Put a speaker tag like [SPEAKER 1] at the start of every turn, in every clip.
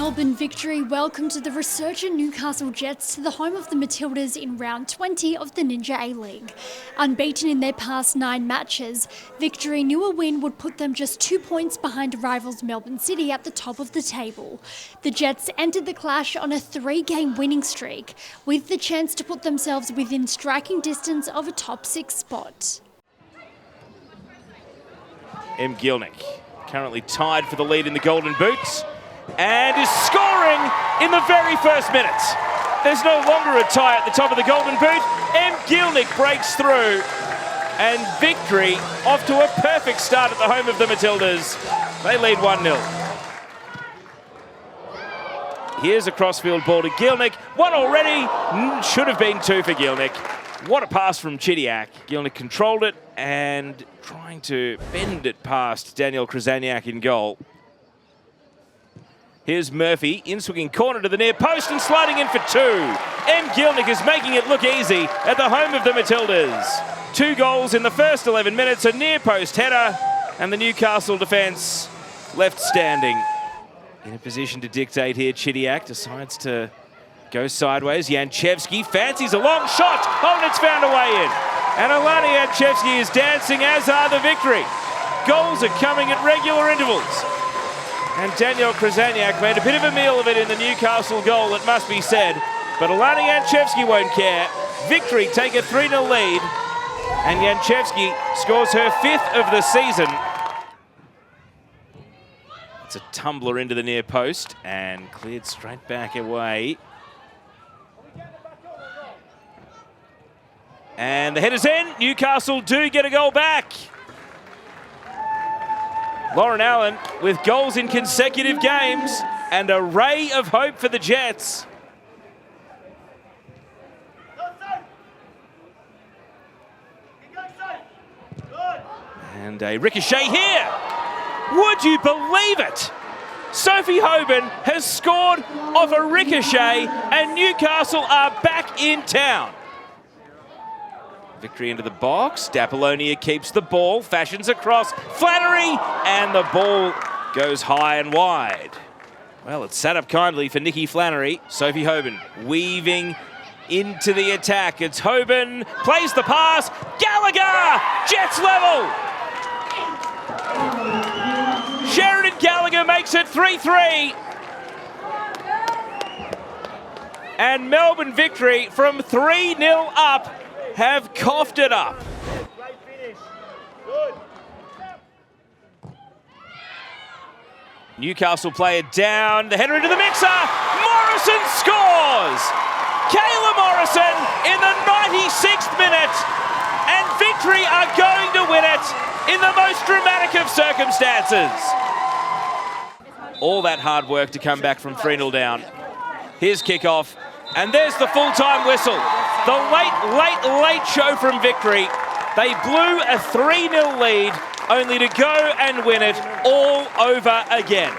[SPEAKER 1] Melbourne Victory welcomed the resurgent Newcastle Jets to the home of the Matildas in round 20 of the Ninja A-League. Unbeaten in their past 9 matches, Victory knew a win would put them just 2 points behind rivals Melbourne City at the top of the table. The Jets entered the clash on a 3-game winning streak, with the chance to put themselves within striking distance of a top 6 spot.
[SPEAKER 2] M. Gilnick currently tied for the lead in the Golden Boots and is scoring in the very first minute. There's no longer a tie at the top of the Golden Boot. M. Gilnick breaks through and Victory off to a perfect start at the home of the Matildas. They lead 1-0. Here's a crossfield ball to Gilnick. One already, should have been 2 for Gilnick. What a pass from Chidiac. Gilnick controlled it and trying to bend it past Daniel Krasaniak in goal. Here's Murphy, in-swinging corner to the near post and sliding in for 2. M. Gilnick is making it look easy at the home of the Matildas. 2 goals in the first 11 minutes, a near post header, and the Newcastle defence left standing. In a position to dictate here, Chidiac decides to go sideways. Janchevsky fancies a long shot. Oh, and it's found a way in. And Alani Janchevsky is dancing, as are the Victory. Goals are coming at regular intervals. And Daniel Krasaniak made a bit of a meal of it in the Newcastle goal, it must be said. But Alani Janchevsky won't care. Victory take a 3-0 lead. And Janchevsky scores her 5th of the season. It's a tumbler into the near post and cleared straight back away. And the header's in. Newcastle do get a goal back. Lauren Allen with goals in consecutive games and a ray of hope for the Jets. And a ricochet here. Would you believe it? Sophie Hoban has scored off a ricochet and Newcastle are back in town. Victory into the box. D'Apollonia keeps the ball, fashions across. Flannery, and the ball goes high and wide. Well, it's sat up kindly for Nikki Flannery. Sophie Hoban weaving into the attack. It's Hoban, plays the pass. Gallagher, Jets level. Sheridan Gallagher makes it 3-3. And Melbourne Victory from 3-0 up have coughed it up.
[SPEAKER 3] Great finish. Good.
[SPEAKER 2] Newcastle player down, the header into the mixer. Morrison scores! Kayla Morrison in the 96th minute. And Victory are going to win it in the most dramatic of circumstances. All that hard work to come back from 3-0 down. Here's kickoff, and there's the full-time whistle. The late show from Victory. They blew a 3-0 lead, only to go and win it all over again.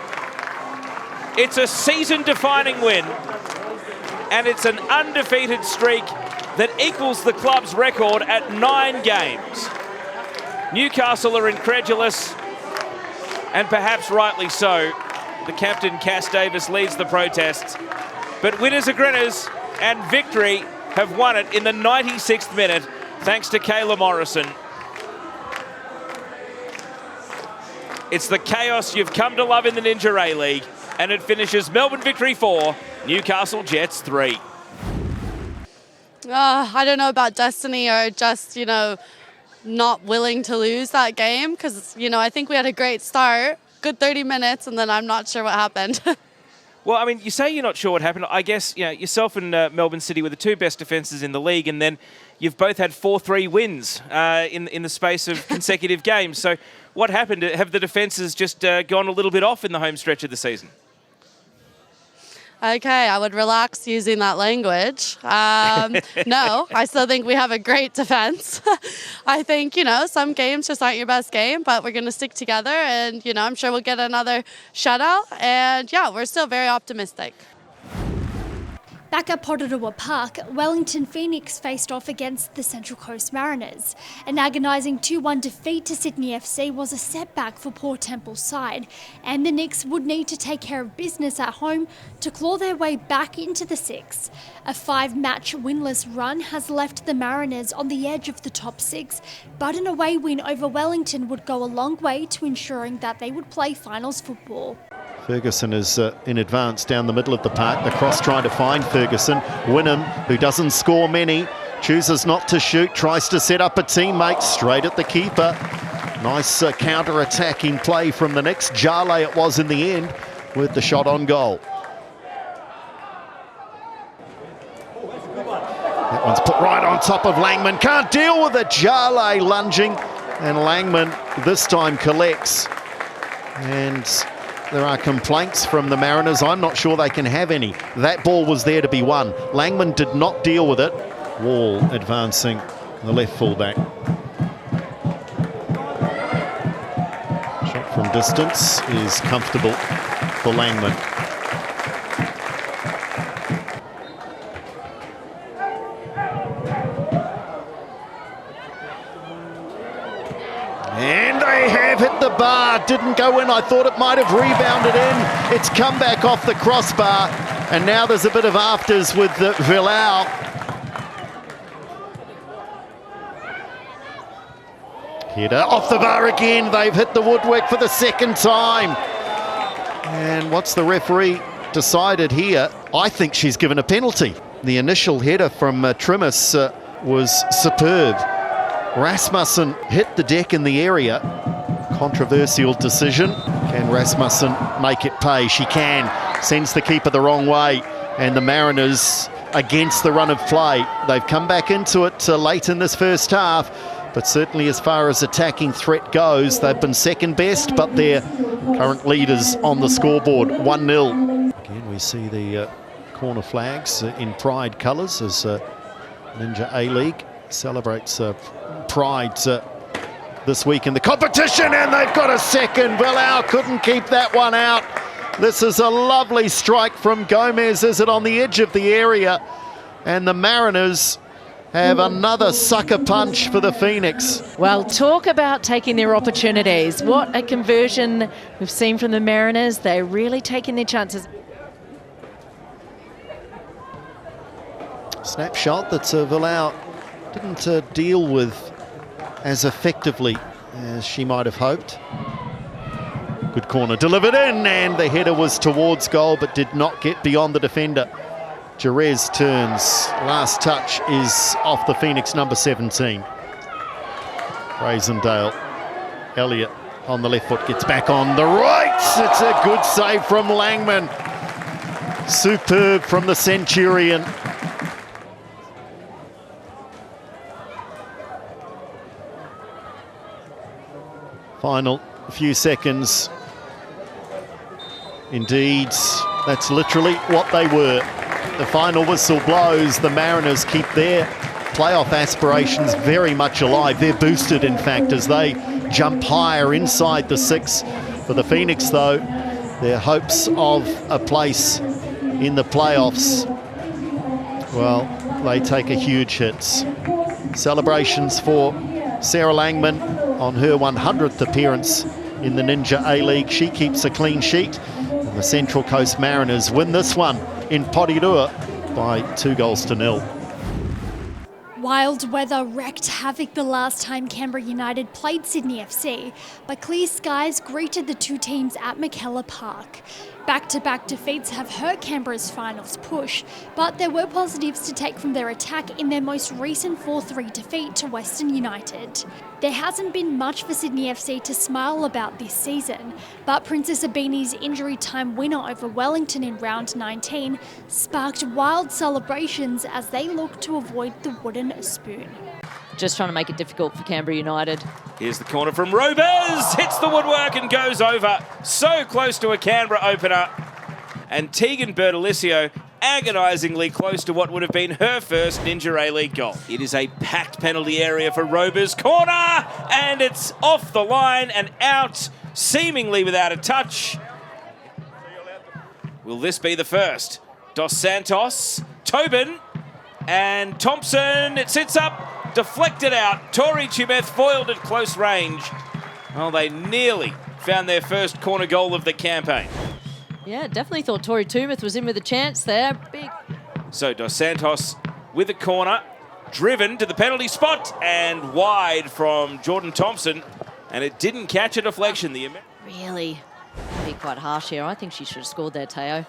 [SPEAKER 2] It's a season-defining win, and it's an undefeated streak that equals the club's record at 9 games. Newcastle are incredulous, and perhaps rightly so. The captain, Cass Davis, leads the protests. But winners are grinners, and Victory have won it in the 96th minute, thanks to Kayla Morrison. It's the chaos you've come to love in the Ninja A-League, and it finishes Melbourne Victory 4, Newcastle Jets 3.
[SPEAKER 4] I don't know about destiny or just, not willing to lose that game because, I think we had a great start, good 30 minutes, and then I'm not sure what happened.
[SPEAKER 2] Well, I mean, you say you're not sure what happened. I guess, yourself and Melbourne City were the 2 best defences in the league, and then you've both had 4-3 wins in the space of consecutive games. So what happened? Have the defences just gone a little bit off in the home stretch of the season?
[SPEAKER 4] Okay, I would relax using that language. No, I still think we have a great defense. I think, some games just aren't your best game, but we're going to stick together and, I'm sure we'll get another shutout. And, yeah, we're still very optimistic.
[SPEAKER 1] Back at Porirua Park, Wellington Phoenix faced off against the Central Coast Mariners. An agonising 2-1 defeat to Sydney FC was a setback for Port Temple's side, and the Knicks would need to take care of business at home to claw their way back into the six. A 5-match winless run has left the Mariners on the edge of the top 6, but an away win over Wellington would go a long way to ensuring that they would play finals football.
[SPEAKER 5] Ferguson is in advance down the middle of the park. The cross trying to find Ferguson. Wynnum, who doesn't score many, chooses not to shoot, tries to set up a teammate straight at the keeper. Nice counter-attacking play from the Knicks. Jale it was in the end with the shot on goal. That one's put right on top of Langman. Can't deal with it. Jale lunging, and Langman this time collects. And there are complaints from the Mariners. I'm not sure they can have any. That ball was there to be won. Langman did not deal with it. Wall advancing the left fullback. Shot from distance is comfortable for Langman. And they have hit the bar. Didn't go in. I thought it might have rebounded in. It's come back off the crossbar. And now there's a bit of afters with Villau. Header off the bar again. They've hit the woodwork for the second time. And what's the referee decided here? I think she's given a penalty. The initial header from Trimis was superb. Rasmussen hit the deck in the area. Controversial decision. Can Rasmussen make it pay? She can. Sends the keeper the wrong way. And the Mariners against the run of play. They've come back into it late in this first half. But certainly as far as attacking threat goes, they've been second best, but they're current leaders on the scoreboard, 1-0. Again, we see the corner flags in pride colours as Ninja A-League celebrates pride this week in the competition, and they've got a second. Villau couldn't keep that one out. This is a lovely strike from Gomez. Is it on the edge of the area? And the Mariners have another sucker punch for the Phoenix.
[SPEAKER 6] Well, talk about taking their opportunities. What a conversion we've seen from the Mariners. They're really taking their chances.
[SPEAKER 5] Snapshot that Villau didn't deal with as effectively as she might have hoped. Good corner delivered in, and the header was towards goal but did not get beyond the defender. Jerez turns. Last touch is off the Phoenix number 17. Brazendale. Elliott on the left foot, gets back on the right. It's a good save from Langman. Superb from the Centurion. Final few seconds. Indeed, that's literally what they were. The final whistle blows. The Mariners keep their playoff aspirations very much alive. They're boosted, in fact, as they jump higher inside the six. For the Phoenix, though, their hopes of a place in the playoffs, well, they take a huge hit. Celebrations for Sarah Langman on her 100th appearance in the Ninja A-League. She keeps a clean sheet. And the Central Coast Mariners win this one in Porirua by 2-0.
[SPEAKER 1] Wild weather wreaked havoc the last time Canberra United played Sydney FC, but clear skies greeted the two teams at Mackellar Park. Back-to-back defeats have hurt Canberra's finals push, but there were positives to take from their attack in their most recent 4-3 defeat to Western United. There hasn't been much for Sydney FC to smile about this season, but Princess Abini's injury time winner over Wellington in round 19 sparked wild celebrations as they look to avoid the wooden spoon.
[SPEAKER 6] Just trying to make it difficult for Canberra United.
[SPEAKER 2] Here's the corner from Robers, hits the woodwork and goes over. So close to a Canberra opener. And Tegan Bertolicio agonisingly close to what would have been her first Ninja A-League goal. It is a packed penalty area for Robers. Corner, and it's off the line and out, seemingly without a touch. Will this be the first? Dos Santos, Tobin, and Thompson. It sits up, deflected out. Tori Tumeth foiled at close range. Well, they nearly found their first corner goal of the campaign.
[SPEAKER 6] Yeah, definitely thought Tori Tumeth was in with a chance there. Big.
[SPEAKER 2] So Dos Santos with a corner, driven to the penalty spot and wide from Jordan Thompson, and it didn't catch a deflection.
[SPEAKER 6] Really be quite harsh here. I think she should have scored there, Teo.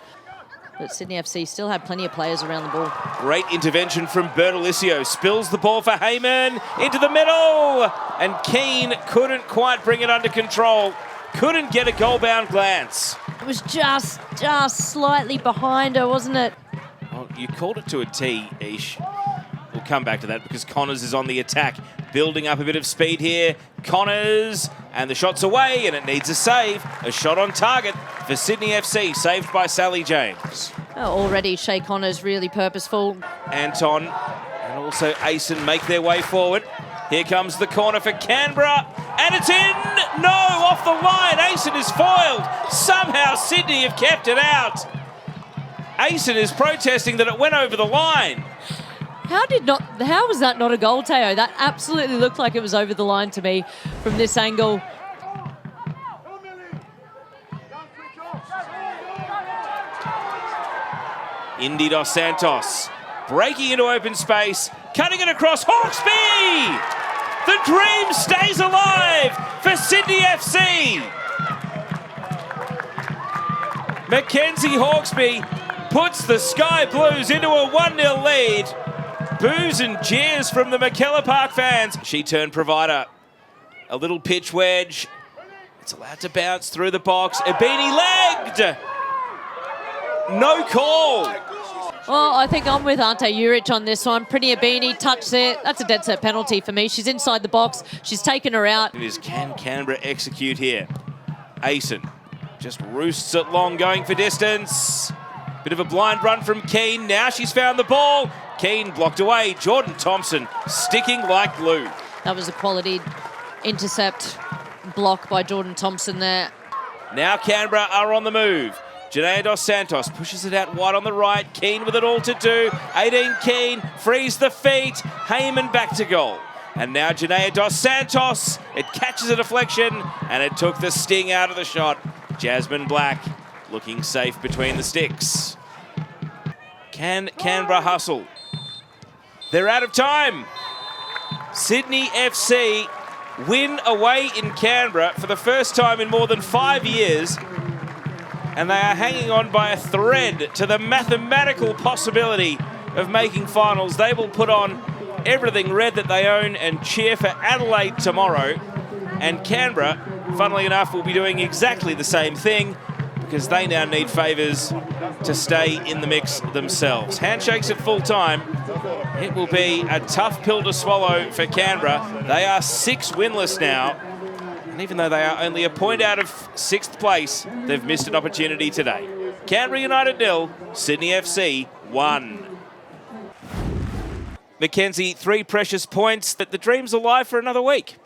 [SPEAKER 6] But Sydney FC still had plenty of players around the ball.
[SPEAKER 2] Great intervention from Bertolicio. Spills the ball for Heyman into the middle. And Keane couldn't quite bring it under control. Couldn't get a goal-bound glance.
[SPEAKER 6] It was just slightly behind her, wasn't it?
[SPEAKER 2] Well, you called it to a T, Ish. We'll come back to that because Connors is on the attack. Building up a bit of speed here. Connors, and the shot's away, and it needs a save. A shot on target for Sydney FC, saved by Sally James.
[SPEAKER 6] Well, already Shay Connors really purposeful.
[SPEAKER 2] Anton and also Asen make their way forward. Here comes the corner for Canberra, and it's in! No, off the line. Asen is foiled. Somehow Sydney have kept it out. Asen is protesting that it went over the line.
[SPEAKER 6] How was that not a goal, Teo? That absolutely looked like it was over the line to me from this angle.
[SPEAKER 2] Indy Dos Santos breaking into open space, cutting it across. Hawkesby! The dream stays alive for Sydney FC. Mackenzie Hawkesby puts the Sky Blues into a 1-0 lead. Boos and jeers from the McKellar Park fans. She turned provider. A little pitch wedge. It's allowed to bounce through the box. Ebini legged. No call.
[SPEAKER 6] Well, I think I'm with Ante Juric on this one. Pretty Ebini touched it. That's a dead set penalty for me. She's inside the box. She's taken her out.
[SPEAKER 2] It is, can Canberra execute here? Asen just roosts it long, going for distance. Bit of a blind run from Keane. Now she's found the ball. Keane blocked away. Jordan Thompson sticking like glue.
[SPEAKER 6] That was a quality intercept block by Jordan Thompson there.
[SPEAKER 2] Now Canberra are on the move. Janaea Dos Santos pushes it out wide on the right. Keane with it all to do. 18 Keane frees the feet. Heyman back to goal. And now Janaea Dos Santos. It catches a deflection and it took the sting out of the shot. Jasmine Black looking safe between the sticks. Can Canberra hustle? They're out of time. Sydney FC win away in Canberra for the first time in more than 5 years. And they are hanging on by a thread to the mathematical possibility of making finals. They will put on everything red that they own and cheer for Adelaide tomorrow. And Canberra, funnily enough, will be doing exactly the same thing because they now need favours to stay in the mix themselves. Handshakes at full time. It will be a tough pill to swallow for Canberra. They are 6 winless now. And even though they are only a point out of 6th place, they've missed an opportunity today. Canberra United 0, Sydney FC 1. Mackenzie, 3 precious points. That the dream's alive for another week.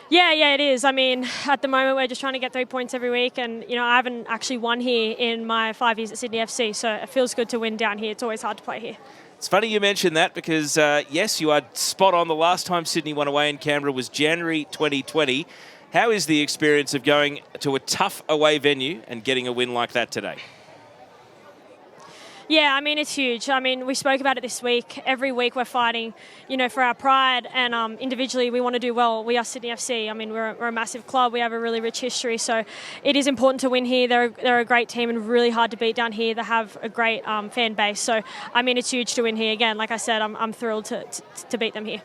[SPEAKER 7] Yeah, it is. I mean, at the moment, we're just trying to get 3 points every week. And, you know, I haven't actually won here in my 5 years at Sydney FC. So it feels good to win down here. It's always hard to play here.
[SPEAKER 2] It's funny you mentioned that because, yes, you are spot on. The last time Sydney won away in Canberra was January 2020. How is the experience of going to a tough away venue and getting a win like that today?
[SPEAKER 7] Yeah, I mean, it's huge. I mean, we spoke about it this week. Every week we're fighting, you know, for our pride, and individually we want to do well. We are Sydney FC. I mean, we're a massive club. We have a really rich history, so it is important to win here. They're a great team and really hard to beat down here. They have a great fan base. So, I mean, it's huge to win here. Again, like I said, I'm thrilled to beat them here.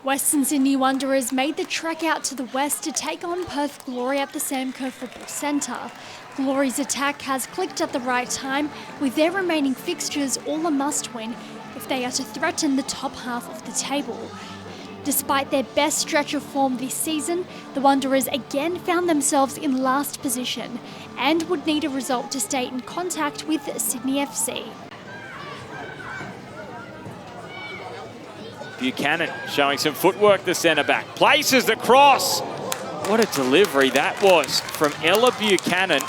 [SPEAKER 1] Western Sydney Wanderers made the trek out to the west to take on Perth Glory at the Samco Football Centre. Glory's attack has clicked at the right time, with their remaining fixtures all a must-win if they are to threaten the top half of the table. Despite their best stretch of form this season, the Wanderers again found themselves in last position and would need a result to stay in contact with Sydney FC.
[SPEAKER 8] Buchanan showing some footwork, the centre-back. Places the cross.
[SPEAKER 2] What a delivery that was from Ella Buchanan.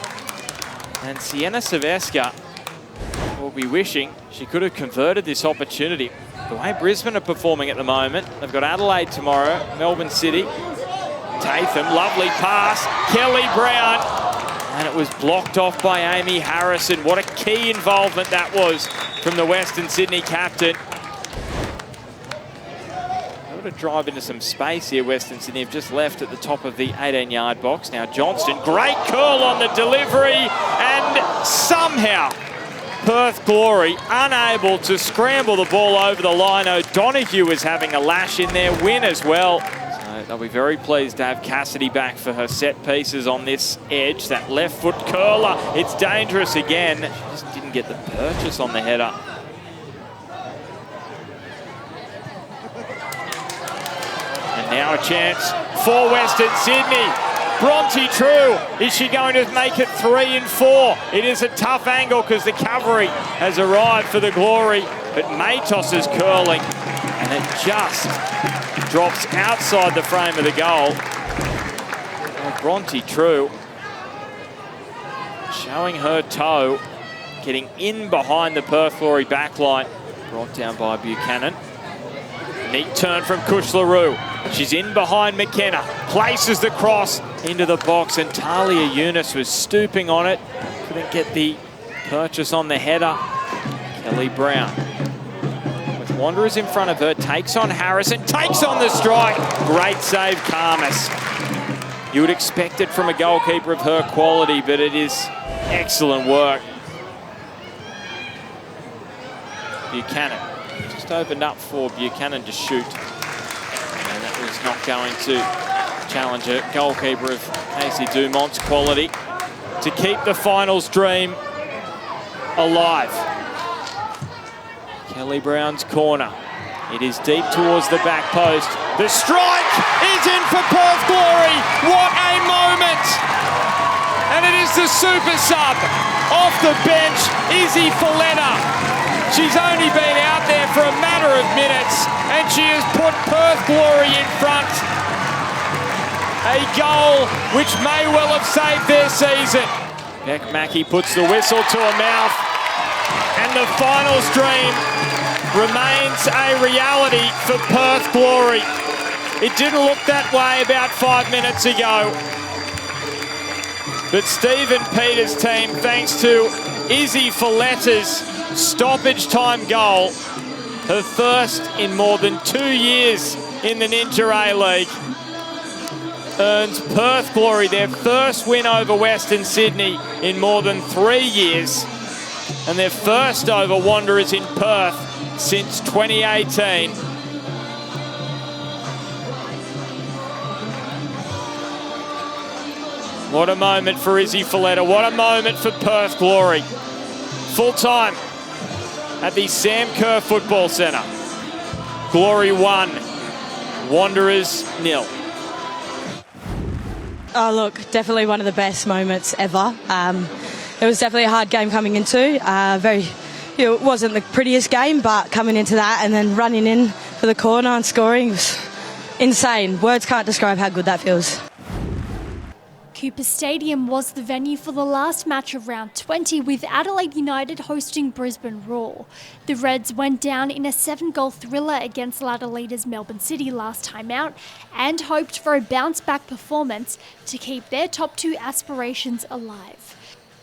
[SPEAKER 2] And Sienna Silvestre will be wishing she could have converted this opportunity. The way Brisbane are performing at the moment, they've got Adelaide tomorrow, Melbourne City. Tatham, lovely pass, Kelly Brown. And it was blocked off by Amy Harrison. What a key involvement that was from the Western Sydney captain. To drive into some space here, Western Sydney have just left at the top of the 18-yard box. Now Johnston, great curl on the delivery, and somehow Perth Glory unable to scramble the ball over the line. O'Donoghue is having a lash in their win as well. So they'll be very pleased to have Cassidy back for her set pieces on this edge. That left foot curler, it's dangerous again. She just didn't get the purchase on the header. Now a chance for Western Sydney. Bronte True, is she going to make it 3 and 4? It is a tough angle because the cavalry has arrived for the Glory, but Matos is curling and it just drops outside the frame of the goal. Well, Bronte True showing her toe, getting in behind the Perth Glory backline, brought down by Buchanan. Neat turn from Kush LaRue. She's in behind McKenna, places the cross into the box, and Talia Yunus was stooping on it. Couldn't get the purchase on the header. Kelly Brown, with Wanderers in front of her, takes on Harrison, takes on the strike. Great save, Karmas. You would expect it from a goalkeeper of her quality, but it is excellent work. Buchanan. Just opened up for Buchanan to shoot. And that was not going to challenge a goalkeeper of Casey Dumont's quality to keep the finals dream alive. Kelly Brown's corner. It is deep towards the back post. The strike is in for Perth Glory. What a moment! And it is the super sub off the bench, Izzy Folletta. She's only been out there for a matter of minutes, and she has put Perth Glory in front. A goal which may well have saved their season. Beck Mackey puts the whistle to her mouth, and the finals dream remains a reality for Perth Glory. It didn't look that way about 5 minutes ago. But Stephen Peters' team, thanks to Izzy Folletta's stoppage time goal, her first in more than 2 years in the Ninja A-League, earns Perth Glory their first win over Western Sydney in more than 3 years, and their first over Wanderers in Perth since 2018. What a moment for Izzy Folletta. What a moment for Perth Glory. Full time at the Sam Kerr Football Centre. Glory 1, Wanderers 0.
[SPEAKER 8] Oh, look, definitely one of the best moments ever. It was definitely a hard game coming into. It wasn't the prettiest game, but coming into that and then running in for the corner and scoring was insane. Words can't describe how good that feels.
[SPEAKER 1] Cooper Stadium was the venue for the last match of round 20, with Adelaide United hosting Brisbane Roar. The Reds went down in a 7-goal thriller against Adelaide's Melbourne City last time out and hoped for a bounce-back performance to keep their top 2 aspirations alive.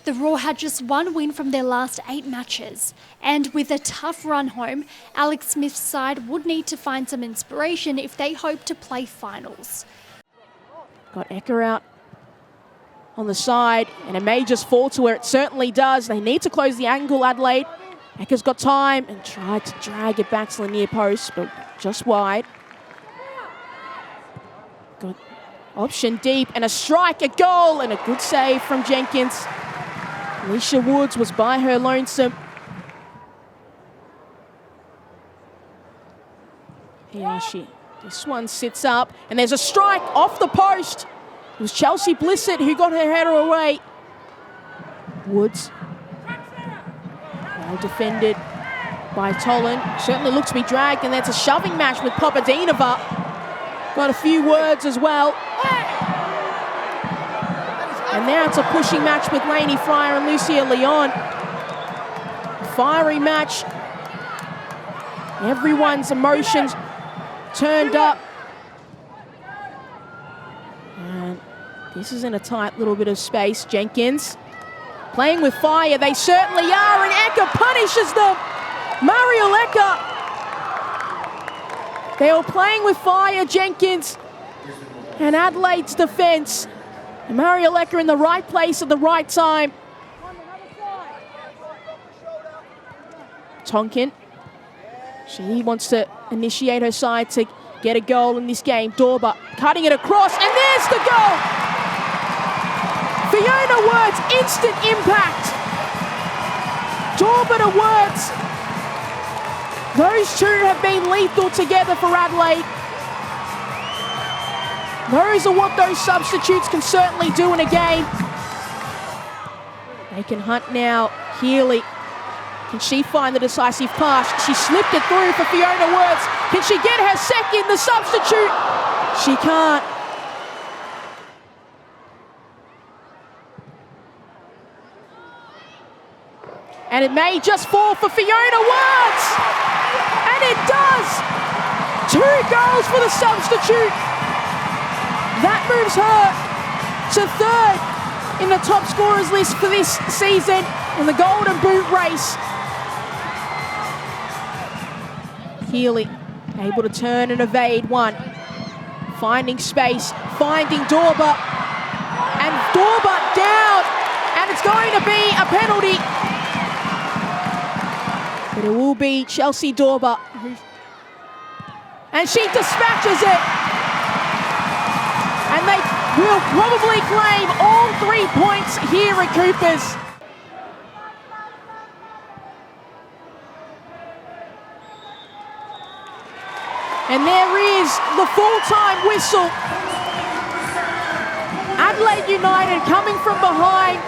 [SPEAKER 1] The Roar had just 1 win from their last 8 matches, and with a tough run home, Alex Smith's side would need to find some inspiration if they hope to play finals.
[SPEAKER 9] Got Ecker out on the side, and it may just fall to where it certainly does. They need to close the angle, Adelaide. Ecker's got time and tried to drag it back to the near post, but just wide. Good option deep, and a strike, a goal, and a good save from Jenkins. Alicia Woods was by her lonesome. Hayashi, this one sits up, and there's a strike off the post. It was Chelsea Blissett who got her header away. Woods, well defended by Tolan. Certainly looks to be dragged, and that's a shoving match with Papadinova. Got a few words as well. And now it's a pushing match with Lainey Fryer and Lucia Leon. Fiery match. Everyone's emotions turned up. And this is in a tight little bit of space. Jenkins playing with fire. They certainly are, and Ecker punishes them. Mariel Ecker. They were playing with fire, Jenkins and Adelaide's defence. Mariel Ecker in the right place at the right time. Tonkin. She wants to initiate her side to get a goal in this game. Dorba cutting it across, and there's the goal! Fiona Words, instant impact. Dorba to Words. Those two have been lethal together for Adelaide. Those are what those substitutes can certainly do in a game. They can hunt now. Healy. Can she find the decisive pass? She slipped it through for Fiona Words. Can she get her second, the substitute? She can't. And it may just fall for Fiona Words. And it does. 2 goals for the substitute. That moves her to 3rd in the top scorers list for this season in the Golden Boot race. Healy able to turn and evade one. Finding space, finding Dorba. And Dorba down. And it's going to be a penalty. But it will be Chelsea Dorba. And she dispatches it. And they will probably claim all 3 points here at Coopers. And there is the full-time whistle. Adelaide United coming from behind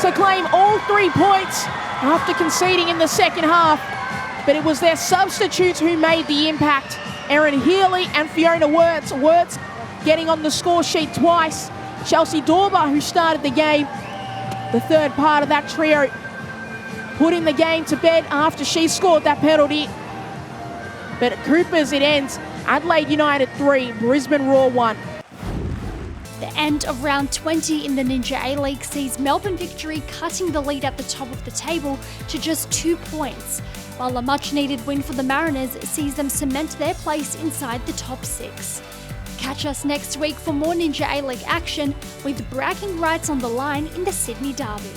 [SPEAKER 9] to claim all 3 points after conceding in the second half. But it was their substitutes who made the impact. Erin Healy and Fiona Words. Words getting on the score sheet twice. Chelsea Dorba, who started the game, the third part of that trio, putting the game to bed after she scored that penalty. But at Coopers it ends. Adelaide United 3, Brisbane Roar 1.
[SPEAKER 1] The end of round 20 in the Ninja A-League sees Melbourne Victory cutting the lead at the top of the table to just 2 points, while a much-needed win for the Mariners sees them cement their place inside the top 6. Catch us next week for more Ninja A-League action with bragging rights on the line in the Sydney Derby.